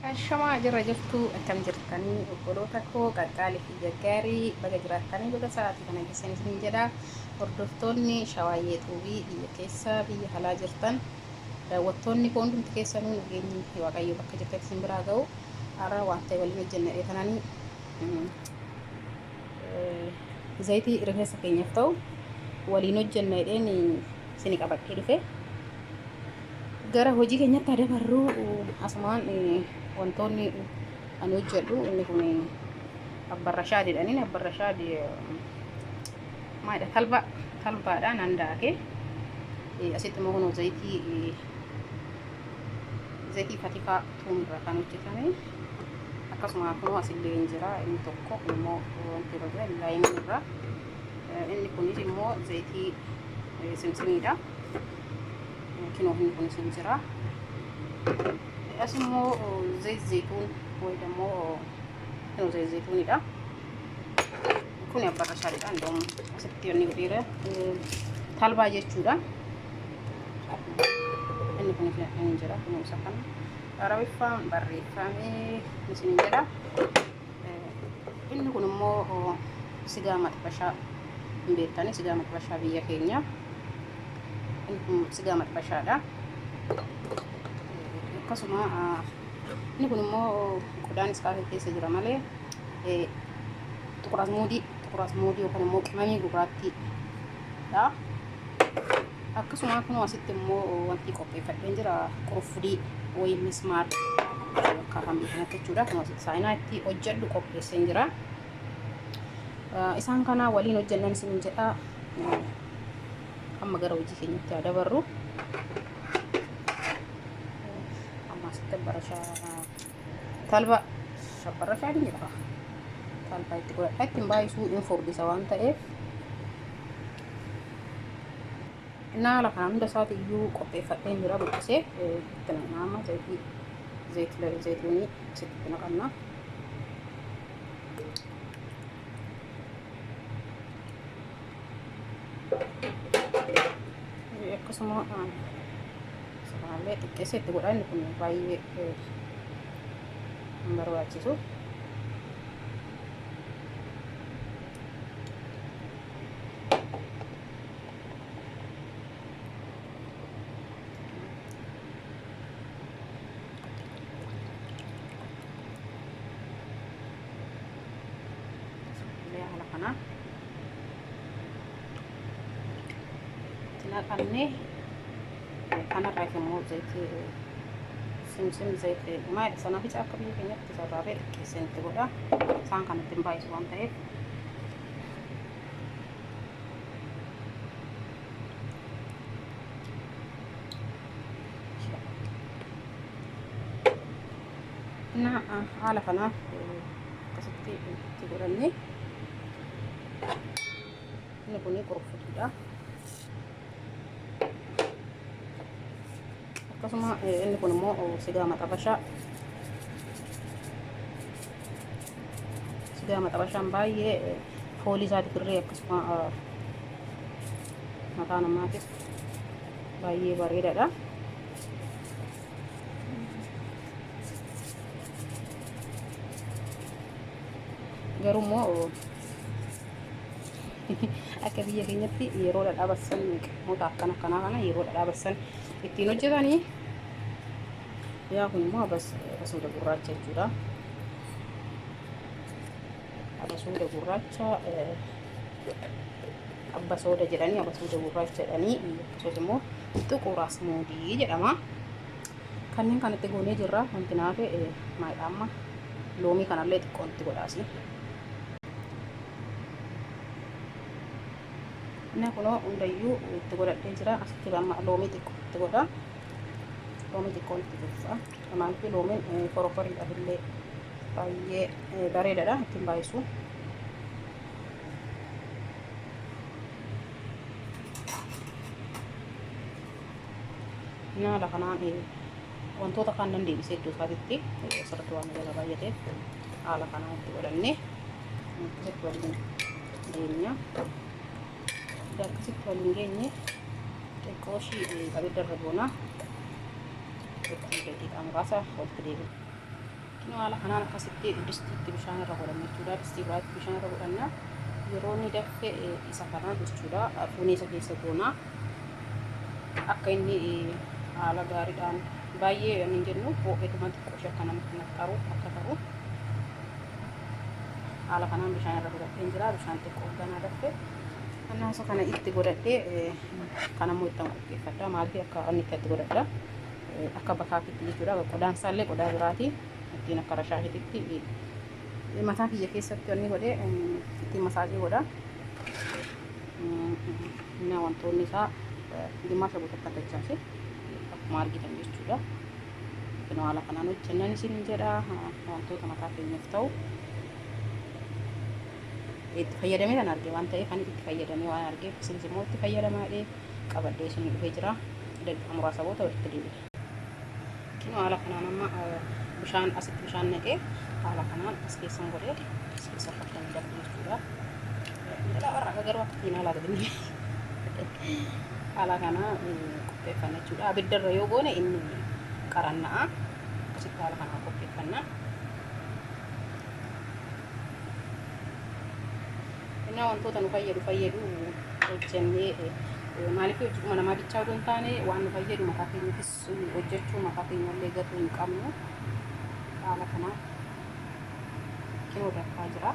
Shama jirra jirtu akkam jirtanii obboloota koo qaqqaalii fi gaggaarii baga jiraatanii baga sa'aatii kana keessan isin jedha. Hordoftoonni Shawaayyee Xuubii biyya keessa biyya alaa jirtan daawwattoonni koo hundumti keessanuu nageenyi Waaqayyo bakka jirtatti isin biraa ga'u. Har'a waan ta'e waliin hojjennee dheetananii zayitii rifeensa keenyaaf ta'u waliin hojjennee dheen isin qabadhee dhufe. Gara hojii keenyatti adabarru asumaan wantoonni ani hojjedhu inni kun abbarrashaadii jedhaniin abbarrashaadii maadha talbaadhaan handaake asitti immoo kun zayitii fatikaa tuunirraa kan hojjetame akkasuma kunoo asillee hin jira inni tokko immoo wanti irra jira laayimin irraa inni kunis immoo zayitii simsimiidha. Kinoo inni kunis hin jira. Asimo zayit zaytuun way dammoo kinoo zayit zaytuunidha. Kun abbarrashaadha ndoom asitti inni godheera talbaa jechuudha. Inni kunis hin jira kunoo isa kana arabiffaan barreeffamee isin jedha. Inni kun immoo sigaa maxxashaa hin beektani sigaa maxxashaa biyya keenya sigaa maxxashaadha. Akkasuma inni kun immoo qodaan isaa keessa jira malee xuqurasmuudii yookaan immoo qimamii gurraattiidha. Akkasuma kun asitti immoo wanti qopheeffadheen jira qurufudii wayii mismaar kaafamee kanatti jechuudha. Kun asitti saayinaa itti hojjedhu qopheesseen jira. Isaan kana waliin hojjennan isin jedha. Amma gara hojii keenyatti adabarru. Talba shabbarrashaadii jedhama. Talba itti godhadha ittiin baay'isuu hin furdisa waan ta'eef naala kana hunda isaati iyyuu qopheeffadheen jira buqqisee itti naqnama zayituunii asitti naqanna. Akkasuma salaalee xiqqeessee itti godha inni kun baay'ee hin barbaachisu. Haala kana itti naqannee kanarraa immoo zayitii simsim zayitii maal sanaaficha akka biyya keenyatti sarraafee xiqqeesseen itti godha. Isaan kanatti hin baay'isu waan ta'eef haala kanaaf akkasitti itti godhannee inni kun qurufuudha. Akkasuma inni kun immoo sigaa maxxabashaan baay'ee foolii isaati firree akkasuma mataa namaatiif baay'ee bareedaadha. Garuu immoo akka biyya keenyatti yeroo dhadhaabatsan muka akkana kana yeroo dhadhaabatsan ittiin hojjetanii yaa kun immoo abasuuda gurraacha jechuudha. Abasuuda gurraacha abbasooda jedhanii abasuuda gurraacha jedhanii akkasumas immoo xuqurasmuudii jedhama. Kanneen kanatti goonee jirra. Wanti naafe maayidha amma loomii kanallee xiqqoon itti godhaasi. Inni kunoo hundayyuu itti godhadhee jira. Asitti amma loomii xiqqoo itti godha. Loomii xiqqoon itti godha. Kanaaf loomiin foroforiidhaaf illee baay'ee bareedaadha ittiin baay'isu. Haala kanaan wantoota kaan dandeebisee iddoo isaatitti asirratti waan jala baay'ateef haala kanaan itti godhannee akkasitti waliin deemna. Akkasitti waliin geenye xiqqoo ishii abidda irra goona. Daqiiqaa muraasa walitti deebiin. Kino haala kanaan akkasitti distiitti bishaan irra godhanna jechuudha. Distii biraatti bishaan irra godhanna. Yeroo inni daffe isa kanaan jechuudha fuunee isa keessa goonaa akka inni haala gaariidhaan baay'ee inni jennu ho'eetuma xiqqoo akka namatti naqaru akka ta'u haala kanaan bishaan irra godhadheen jira. Bishaan xiqqoo ganaa daffe annaasa kana itti godhadhee kanammoo ittiin qopheeffadha. Maaliif akka inni itti godhadha akka bakaakitti jechuudha. Qodaan isaallee qodaa biraati ittiin akka rashaashititti mataa kiyya keessatti inni godhee ittiin masaajii godha. Inni wantoonni isaa diimaasha guutuu dachaafi akkuma argitan jechuudha. Kino haala kanaan hojjennan isin jedha. Wantoota mataa keenyaaf ta'u itti fayyadamee kan arge waan ta'eef ani itti fayyadamee waan argeef isinis immoo itti fayyadamaadhee qabadhee isin dhufee jira. Daqiiqaa muraasa booda walitti deebi'a. Kino haala kanaan amma bishaan asitti bishaan naqee haala kanaan as keessan godhee as keessa fakkaan darbu jechuudha. Jala warra garuu akka ittiin haala godhanii haala kana qopheeffanna jechuudha. Abiddarra yoo goone inni qaranna'a. Asitti haala kanaan qopheeffanna. Innaa wantoota nu fayyadu hojjennee maaliif hojjetuma namaa bichaa odoo hin taane waan nu fayyadu mataa keenyafis hojjechuu mataa keenyallee gatuu hin qabnu. Haala kanaan kinoo dafaa jira.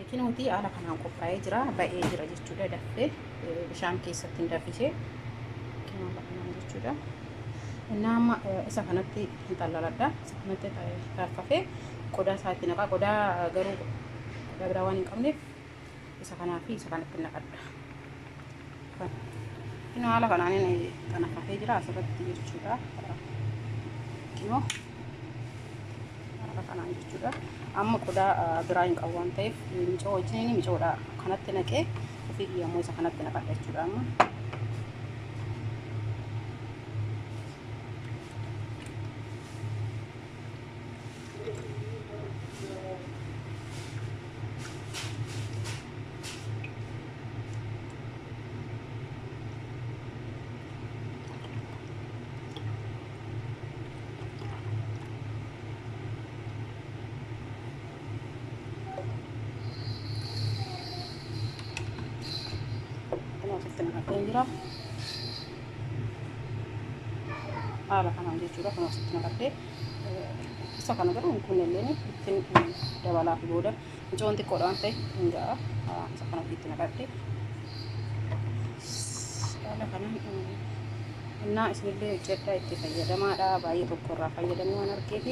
Kinooti haala kanaan qophaa'ee jira. Ba'ee jira jechuudha. Daffee bishaan keessatti hin daffisee kinoo haala kanaan jechuudha. Innaa amma isa kanatti hin xallaladha. Isa kanatti tarfafee qodaa isaatti naqaa. Qodaa garuu qodaa biraa waan hin qabneef isa kanaa fi isa kanatti naqadha. Kinoo haala kanaan xanafafee jira asirratti jechuudha. Kinoo haala kanaan jechuudha. Amma qodaa biraa hin qabu waan ta'eef micoo wajjin micoodha kanatti naqee ofii yommuu isa kanatti naqadha jechuudha. Amma jira haala kanaan jechuudha. Kun asitti naqadhee isa kana garuu kun illee ittiin dabalaa fi booda micoon xiqqoodha waan ta'eef hin ga'a. Isa kana itti naqadhee haala kanaan innaa isinillee hojjedhaa itti fayyadamaadha. Baay'ee tokko irraa fayyadamee waan argeef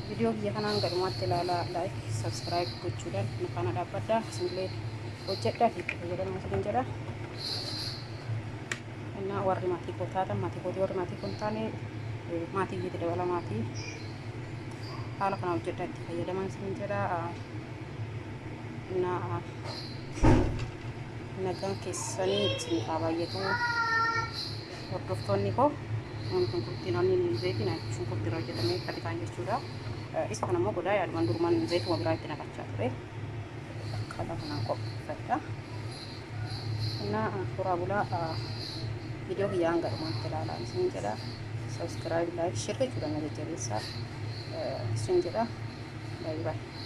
viidiyoo biyya kanaan galumaatti ilaalaa laayik sabskiraayib gochuudhaan nu faana dhaabbadhaa. Isinillee hojjedhaa fi itti fayyadamaa isin jedha. Innaa warri maatii koo taatan maatii kootii warri maatii koo hin taane maatii biyya dabala maatii haala kana hojjedhaa itti fayyadamaa isin jedha. Innaa nagaan keessanii isin haa baay'atu hordoftoonni koo. Shunkurtiin onni zayitiin shunkurtii irraa hojjetamee fatikaan jechuudha. Isa kana immoo qodaa yaadumaan durumaan zayituma biraa itti naqachaa ture. Akkaataa kanaan qopheeffadha. Innaa suuraa bulaa viidiyoo kiyyaan galumaatti ilaalaa isin jedha. Sabskiraayib laayik shirri jechuudha na jajjabeessaa isin jedha. Baay'ee baay'ee.